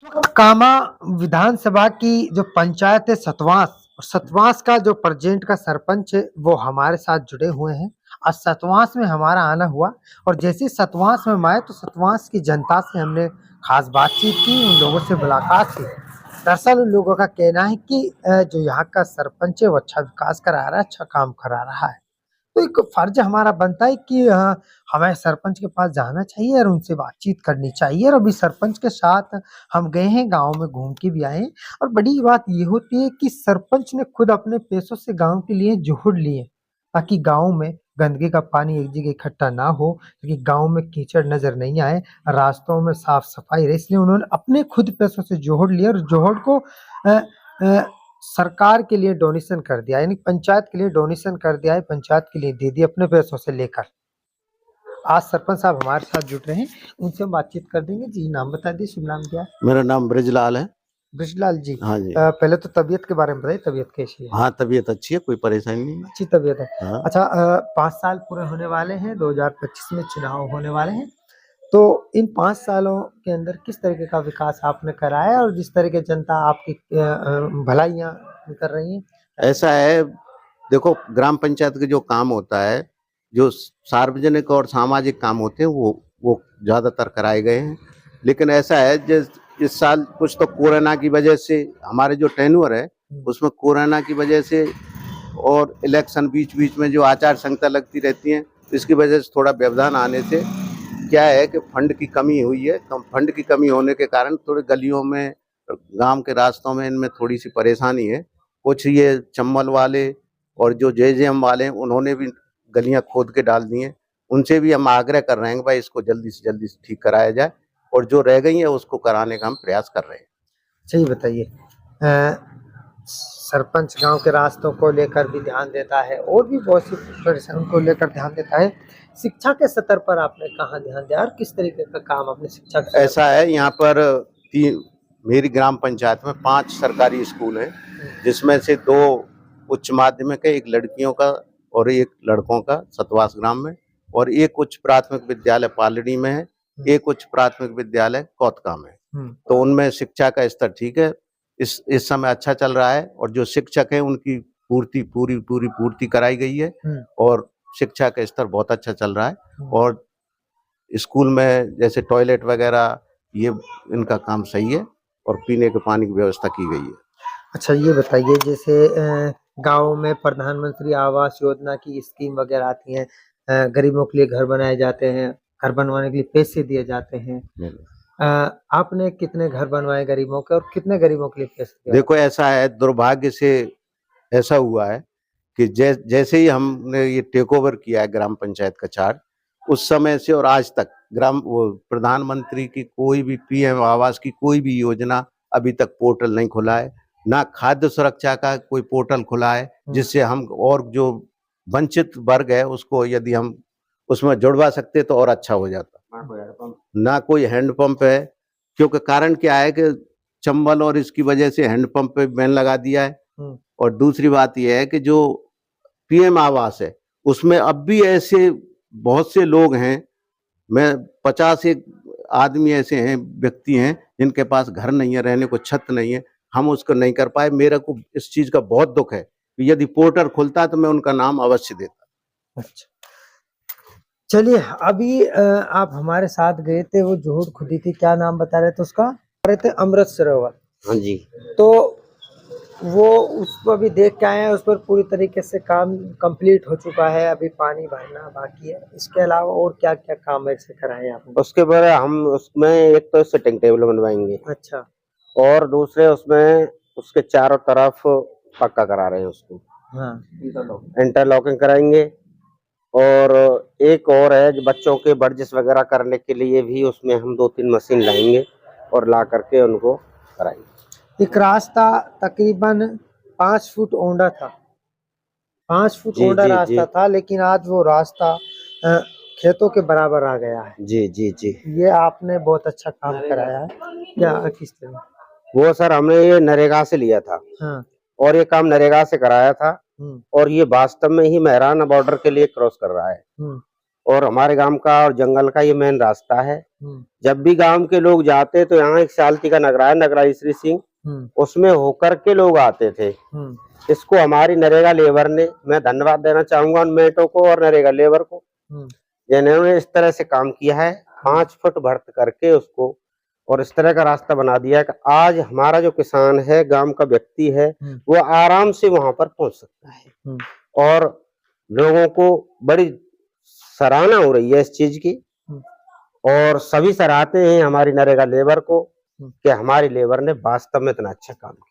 कामा विधानसभा की जो पंचायत है सतवास, सतवास का जो प्रेजेंट का सरपंच है वो हमारे साथ जुड़े हुए हैं। आज सतवास में हमारा आना हुआ और जैसे ही सतवास में हम आए तो सतवास की जनता से हमने खास बातचीत की, उन लोगों से मुलाकात की। दरअसल उन लोगों का कहना है कि जो यहाँ का सरपंच है वो अच्छा विकास करा रहा है, अच्छा काम करा रहा है। तो एक फर्ज हमारा बनता है कि हमें सरपंच के पास जाना चाहिए और उनसे बातचीत करनी चाहिए और अभी सरपंच के साथ हम गए हैं, गाँव में घूम के भी आए हैं और बड़ी बात ये होती है कि सरपंच ने खुद अपने पैसों से गाँव के लिए जोड़ लिए ताकि गाँव में गंदगी का पानी एक जगह इकट्ठा ना हो, क्योंकि गाँव में कीचड़ नज़र नहीं आए, रास्तों में साफ-सफाई रहे, इसलिए उन्होंने अपने खुद पैसों से जोड़ लिया और जोड़ को अ अ, सरकार के लिए डोनेशन कर दिया, यानी पंचायत के लिए डोनेशन कर दिया है, पंचायत के लिए दे दिया अपने पैसों से लेकर। आज सरपंच साहब हमारे साथ जुड़ रहे हैं, उनसे हम बातचीत कर देंगे। जी, नाम बता दीजिए, शुभ नाम क्या है? मेरा नाम ब्रजलाल है। बृजलाल जी। हाँ जी। पहले तो तबीयत के बारे में बताइए, तबीयत कैसी है? हाँ, तबीयत अच्छी है, कोई परेशानी नहीं है। अच्छी तबीयत है। हाँ। अच्छा, 5 साल पूरे होने वाले हैं, 2025 में चुनाव होने वाले हैं, तो इन 5 सालों के अंदर किस तरीके का विकास आपने करा है और जिस तरह की जनता आपकी भलाइयाँ कर रही हैं? ऐसा है, देखो ग्राम पंचायत के जो काम होता है, जो सार्वजनिक और सामाजिक काम होते हैं वो ज़्यादातर कराए गए हैं। लेकिन ऐसा है जिस इस साल कुछ तो कोरोना की वजह से हमारे जो टेन्योर है, उसमें कोरोना की वजह से और इलेक्शन बीच-बीच में जो आचार संहिता लगती रहती है, इसकी वजह से थोड़ा व्यवधान आने से क्या है कि फंड की कमी हुई है। तो फंड की कमी होने के कारण थोड़े गलियों में, गाँव के रास्तों में इनमें थोड़ी-सी परेशानी है। कुछ ये चंबल वाले और जो जेजेएम वाले हैं, उन्होंने भी गलियाँ खोद के डाल दी हैं। उनसे भी हम आग्रह कर रहे हैं कि भाई इसको जल्दी से जल्दी ठीक कराया जाए और जो रह गई है उसको कराने का हम प्रयास कर रहे हैं। अच्छा, ये बताइए, सरपंच गाँव के रास्तों को लेकर भी ध्यान देता है और भी बहुत सी परेशानियों को लेकर ध्यान देता है। शिक्षा के स्तर पर आपने कहाँ ध्यान दिया और किस तरीके का काम आपने शिक्षा के स्तर ऐसा है, यहाँ पर मेरी ग्राम पंचायत में 5 सरकारी स्कूल हैं, जिसमें से 2 उच्च माध्यमिक है, 1 लड़कियों का और 1 लड़कों का सतवास ग्राम में, और 1 उच्च प्राथमिक विद्यालय पालड़ी में है, 1 उच्च प्राथमिक विद्यालय कौतका में है। तो उनमें शिक्षा का स्तर ठीक है, इस समय अच्छा चल रहा है और जो शिक्षक हैं उनकी पूरी पूर्ति कराई गई है और शिक्षा का स्तर बहुत अच्छा चल रहा है और स्कूल में जैसे टॉयलेट वगैरह ये इनका काम सही है और पीने के पानी की व्यवस्था की गई है। अच्छा, ये बताइए, जैसे गाँव में प्रधानमंत्री आवास योजना की स्कीम वगैरह आती हैं, गरीबों के लिए घर बनाए जाते हैं, घर बनवाने के लिए पैसे दिए जाते हैं। आपने कितने घर बनवाए गरीबों के और कितने गरीबों के लिए पैसे दिए? देखो ऐसा है, दुर्भाग्य से ऐसा हुआ है कि जैसे ही हमने ये टेक ओवर किया है ग्राम पंचायत का चार्ज, उस समय से और आज तक प्रधानमंत्री की कोई भी पीएम आवास की कोई भी योजना अभी तक पोर्टल नहीं खुला है, ना खाद्य सुरक्षा का कोई पोर्टल खुला है जिससे हम और जो वंचित वर्ग है उसको यदि हम उसमें जुड़वा सकते तो और अच्छा हो जाता। ना कोई हैंडपंप है, क्योंकि कारण क्या है कि चंबल और इसकी वजह से हैंडपंप पे बैन लगा दिया है। और दूसरी बात यह है कि जो पीएम आवास है उसमें अब भी ऐसे बहुत से लोग हैं, मैं 50 एक आदमी ऐसे हैं, व्यक्ति हैं जिनके पास घर नहीं है, रहने को छत नहीं है, हम उसको नहीं कर पाए। मेरे को इस चीज का बहुत दुख है कि यदि पोर्टल खुलता तो मैं उनका नाम अवश्य देता। अच्छा, चलिए, अभी आप हमारे साथ गए थे, वो जोहड़ खुदी थी, क्या नाम बता रहे थे उसका? रहे थे अमृत सरोवर। हाँ जी। तो वो उसको अभी देख के आए हैं, उस पर पूरी तरीके से काम कंप्लीट हो चुका है, अभी पानी भरना बाकी है। इसके अलावा और क्या-क्या काम ऐसे कराए आपने? उसके बाद हम उसमें एक तो सिटिंग टेबल बनवाएंगे अच्छा। और दूसरे उसमें उसके चारों तरफ पक्का करा रहे हैं उसको। हाँ। इंटरलॉकिंग कराएंगे और एक और है जो बच्चों के वर्जिश वगैरह करने के लिए भी उसमें हम 2-3 मशीन लाएंगे और ला करके उनको कराएंगे। एक रास्ता तकरीबन 5 फुट औंधा था, 5 फुट औंधा रास्ता था, लेकिन आज वो रास्ता खेतों के बराबर आ गया है। जी जी जी, ये आपने बहुत अच्छा काम कराया है। क्या किस तरह? वो सर हमने ये नरेगा से लिया था। हाँ। और ये काम नरेगा से कराया था और ये वास्तव में ही मेहराना बॉर्डर के लिए क्रॉस कर रहा है और हमारे गांव का और जंगल का ये मेन रास्ता है। हम्म, जब भी गांव के लोग जाते तो यहाँ एक साल्ती का नगरा है, नगरा श्री सिंह, हम्म, उसमें होकर के लोग आते थे। हम्म, इसको हमारी नरेगा लेबर ने, मैं धन्यवाद देना चाहूंगा उन मेटो को और नरेगा लेबर को, हम्म, जिन्होंने इस तरह से काम किया है, 5 फुट भर्त करके उसको और इस तरह का रास्ता बना दिया कि आज हमारा जो किसान है, गांव का व्यक्ति है, हम्म, वो आराम से वहां पर पहुंच सकता है। हम्म, और लोगों को बड़ी सराहना हो रही है इस चीज की, हम्म, और सभी सराहते हैं हमारी नरेगा लेबर को हम्म। कि हमारी लेबर ने वास्तव में इतना अच्छा काम किया।